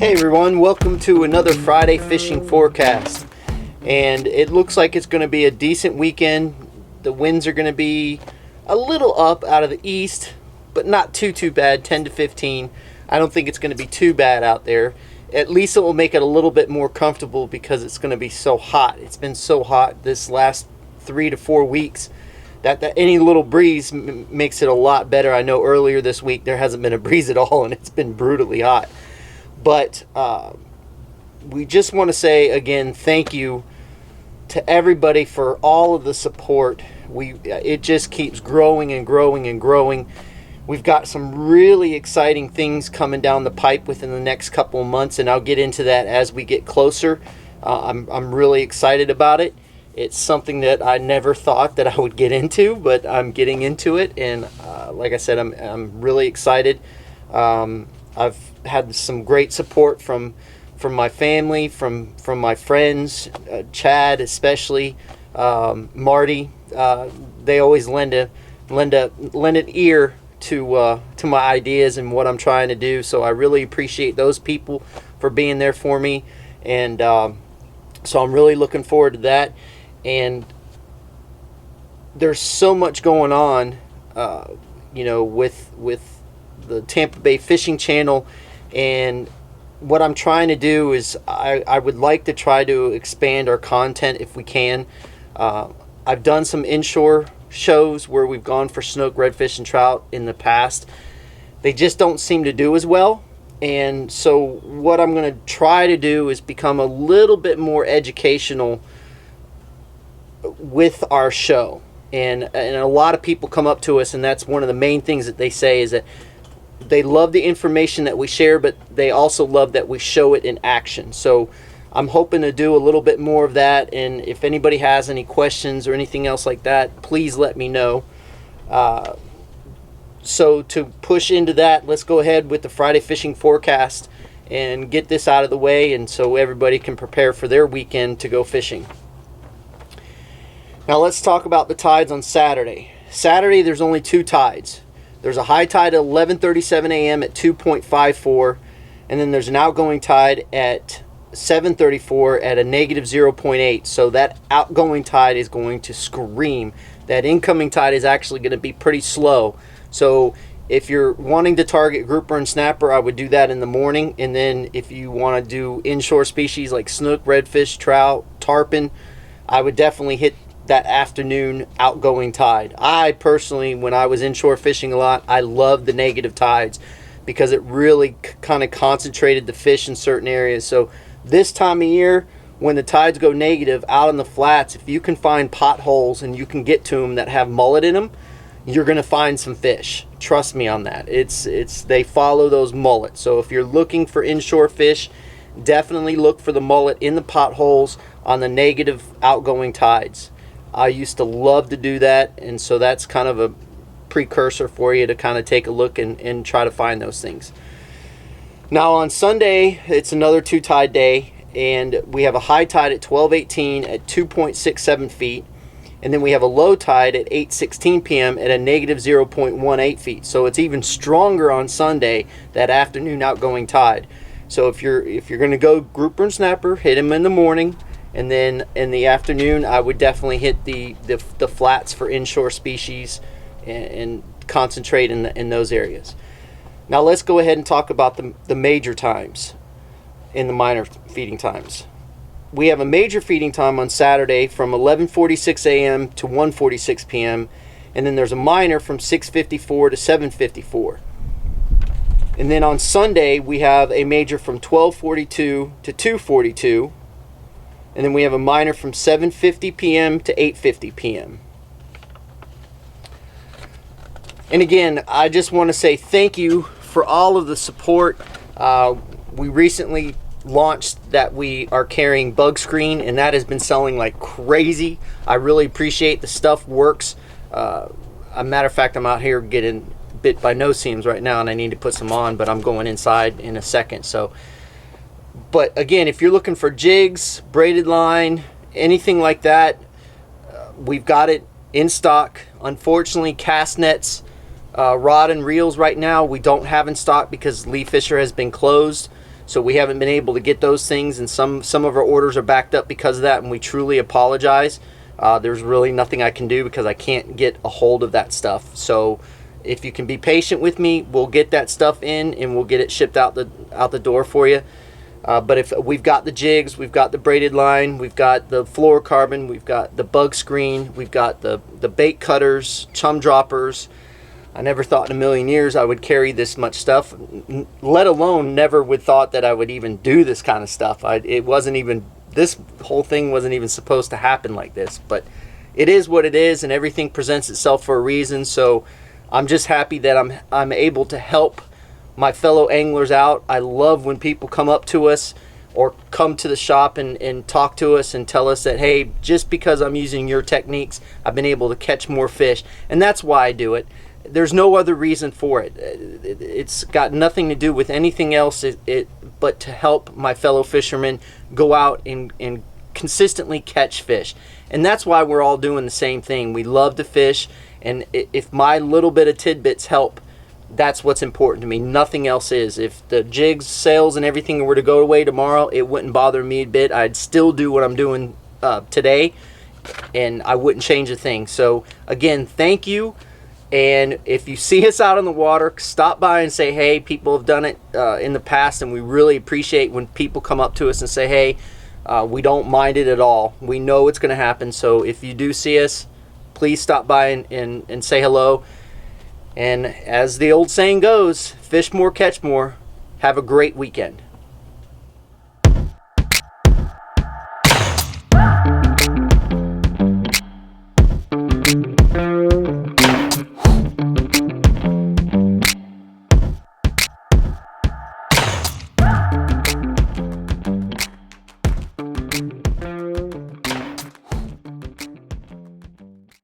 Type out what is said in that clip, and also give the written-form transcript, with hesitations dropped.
Hey everyone, welcome to another Friday fishing forecast. And it looks like it's going to be a decent weekend. The winds are going to be a little up out of the east, but not too bad, 10 to 15. I don't think it's going to be too bad out there. At least it will make it a little bit more comfortable because it's going to be so hot. It's been so hot this last 3 to 4 weeks that any little breeze makes it a lot better. I know earlier this week there hasn't been a breeze at all and it's been brutally hot. But we just want to say again, thank you to everybody for all of the support. It just keeps growing and growing and growing. We've got some really exciting things coming down the pipe within the next couple of months, and I'll get into that as we get closer. I'm really excited about it. It's something that I never thought that I would get into, but I'm getting into it, and like I said, I'm really excited. I've had some great support from my family, from my friends, Chad especially, Marty. They always lend an ear to my ideas and what I'm trying to do. So I really appreciate those people for being there for me, and so I'm really looking forward to that. And there's so much going on, with the Tampa Bay Fishing Channel, and what I'm trying to do is I would like to try to expand our content if we can. I've done some inshore shows where we've gone for snook, redfish, and trout in the past. They just don't seem to do as well. And so what I'm going to try to do is become a little bit more educational with our show. And a lot of people come up to us, and that's one of the main things that they say, is that they love the information that we share, but they also love that we show it in action. So I'm hoping to do a little bit more of that, and if anybody has any questions or anything else like that, please let me know. So to push into that, let's go ahead with the Friday fishing forecast and get this out of the way, and so everybody can prepare for their weekend to go fishing. Now let's talk about the tides on Saturday. Saturday there's only 2 tides. There's a high tide at 11:37 a.m. at 2.54, and then there's an outgoing tide at 7:34 at a negative 0.8. So that outgoing tide is going to scream. That incoming tide is actually going to be pretty slow. So if you're wanting to target grouper and snapper, I would do that in the morning. And then if you want to do inshore species like snook, redfish, trout, tarpon, I would definitely hit that afternoon outgoing tide. I personally, when I was inshore fishing a lot, I loved the negative tides because it really kind of concentrated the fish in certain areas. So this time of year, when the tides go negative out on the flats, if you can find potholes and you can get to them that have mullet in them, you're going to find some fish. Trust me on that. They follow those mullets. So if you're looking for inshore fish, definitely look for the mullet in the potholes on the negative outgoing tides. I used to love to do that, and so that's kind of a precursor for you to kind of take a look and try to find those things. Now on Sunday, it's another 2 tide day, and we have a high tide at 12:18 at 2.67 feet, and then we have a low tide at 8:16 p.m. at a negative 0.18 feet. So it's even stronger on Sunday, that afternoon outgoing tide. So if you're going to go grouper and snapper, hit them in the morning. And then in the afternoon, I would definitely hit the flats for inshore species and concentrate in those areas. Now let's go ahead and talk about the major times in the minor feeding times. We have a major feeding time on Saturday from 11:46 a.m. to 1:46 p.m. And then there's a minor from 6:54 to 7:54. And then on Sunday, we have a major from 12:42 to 2:42. And then we have a minor from 7:50 p.m. to 8:50 p.m. And again, I just want to say thank you for all of the support. We recently launched that we are carrying bug screen, and that has been selling like crazy. I really appreciate the stuff works. A matter of fact, I'm out here getting bit by no-seams right now, and I need to put some on, but I'm going inside in a second. But again, if you're looking for jigs, braided line, anything like that, we've got it in stock. Unfortunately, cast nets, rod and reels right now we don't have in stock because Lee Fisher has been closed. So we haven't been able to get those things, and some of our orders are backed up because of that, and we truly apologize. There's really nothing I can do because I can't get a hold of that stuff. So if you can be patient with me, we'll get that stuff in and we'll get it shipped out the door for you. But if we've got the jigs, we've got the braided line, we've got the fluorocarbon, we've got the bug screen, we've got the bait cutters, chum droppers. I never thought in a million years I would carry this much stuff, let alone never would thought that I would even do this kind of stuff. It wasn't even, this whole thing wasn't even supposed to happen like this, but it is what it is, and everything presents itself for a reason. So I'm just happy that I'm able to help my fellow anglers out. I love when people come up to us or come to the shop and talk to us and tell us that, hey, just because I'm using your techniques, I've been able to catch more fish. And that's why I do it. There's no other reason for it. It's got nothing to do with anything else but to help my fellow fishermen go out and consistently catch fish. And that's why we're all doing the same thing. We love to fish, and if my little bit of tidbits help, that's what's important to me. Nothing else is. If the jigs, sails, and everything were to go away tomorrow, it wouldn't bother me a bit. I'd still do what I'm doing today, and I wouldn't change a thing. So again, thank you. And if you see us out on the water, stop by and say, hey, people have done it in the past, and we really appreciate when people come up to us and say, hey, we don't mind it at all. We know it's going to happen. So if you do see us, please stop by and say hello. And as the old saying goes, fish more, catch more. Have a great weekend.